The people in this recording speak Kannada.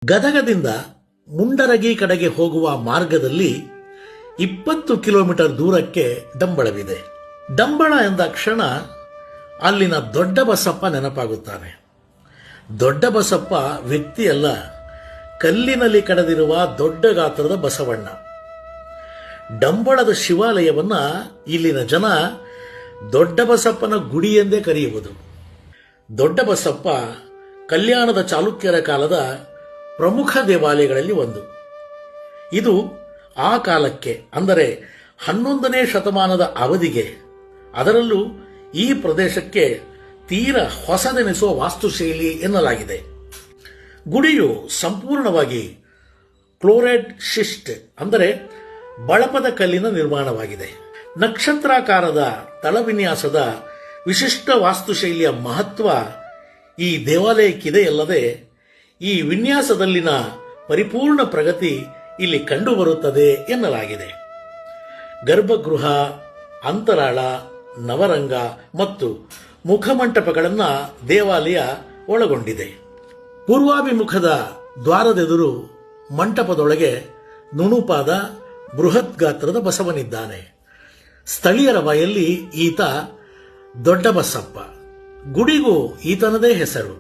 ಗದಗದಿಂದ ಮುಂಡರಗಿ ಕಡೆಗೆ ಹೋಗುವ ಮಾರ್ಗದಲ್ಲಿ 20 ಕಿಲೋಮೀಟರ್ ದೂರಕ್ಕೆ ಡಂಬಳವಿದೆ. ಡಂಬಳ ಎಂದ ಕ್ಷಣ ಅಲ್ಲಿನ ದೊಡ್ಡ ಬಸಪ್ಪ ನೆನಪಾಗುತ್ತಾನೆ. ದೊಡ್ಡ ಬಸಪ್ಪ ವ್ಯಕ್ತಿಯಲ್ಲ, ಕಲ್ಲಿನಲ್ಲಿ ಕಡೆದಿರುವ ದೊಡ್ಡ ಗಾತ್ರದ ಬಸವಣ್ಣ. ಡಂಬಳದ ಶಿವಾಲಯವನ್ನ ಇಲ್ಲಿನ ಜನ ದೊಡ್ಡ ಬಸಪ್ಪನ ಗುಡಿ ಎಂದೇ ಕರೆಯುವುದು. ದೊಡ್ಡ ಬಸಪ್ಪ ಕಲ್ಯಾಣದ ಚಾಲುಕ್ಯರ ಕಾಲದ ಪ್ರಮುಖ ದೇವಾಲಯಗಳಲ್ಲಿ ಒಂದು. ಇದು ಆ ಕಾಲಕ್ಕೆ ಅಂದರೆ 11ನೇ ಶತಮಾನದ ಅವಧಿಗೆ, ಅದರಲ್ಲೂ ಈ ಪ್ರದೇಶಕ್ಕೆ ತೀರ ಹೊಸದೆನಿಸುವ ವಾಸ್ತುಶೈಲಿ ಎನ್ನಲಾಗಿದೆ. ಗುಡಿಯು ಸಂಪೂರ್ಣವಾಗಿ ಕ್ಲೋರೈಡ್ ಶಿಸ್ಟ್ ಅಂದರೆ ಬಳಪದ ಕಲ್ಲಿನ ನಿರ್ಮಾಣವಾಗಿದೆ. ನಕ್ಷತ್ರಾಕಾರದ ತಳವಿನ್ಯಾಸದ ವಿಶಿಷ್ಟ ವಾಸ್ತುಶೈಲಿಯ ಮಹತ್ವ ಈ ದೇವಾಲಯಕ್ಕಿದೆಯಲ್ಲದೆ ಈ ವಿನ್ಯಾಸದಲ್ಲಿನ ಪರಿಪೂರ್ಣ ಪ್ರಗತಿ ಇಲ್ಲಿ ಕಂಡುಬರುತ್ತದೆ ಎನ್ನಲಾಗಿದೆ. ಗರ್ಭಗೃಹ, ಅಂತರಾಳ, ನವರಂಗ ಮತ್ತು ಮುಖಮಂಟಪಗಳನ್ನು ದೇವಾಲಯ ಒಳಗೊಂಡಿದೆ. ಪೂರ್ವಾಭಿಮುಖದ ದ್ವಾರದೆದುರು ಮಂಟಪದೊಳಗೆ ನುಣುಪಾದ ಬೃಹತ್ ಗಾತ್ರದ ಬಸವನಿದ್ದಾನೆ. ಸ್ಥಳೀಯರ ಬಾಯಲ್ಲಿ ಈತ ದೊಡ್ಡ ಬಸಪ್ಪ. ಗುಡಿಗೂ ಈತನದೇ ಹೆಸರು.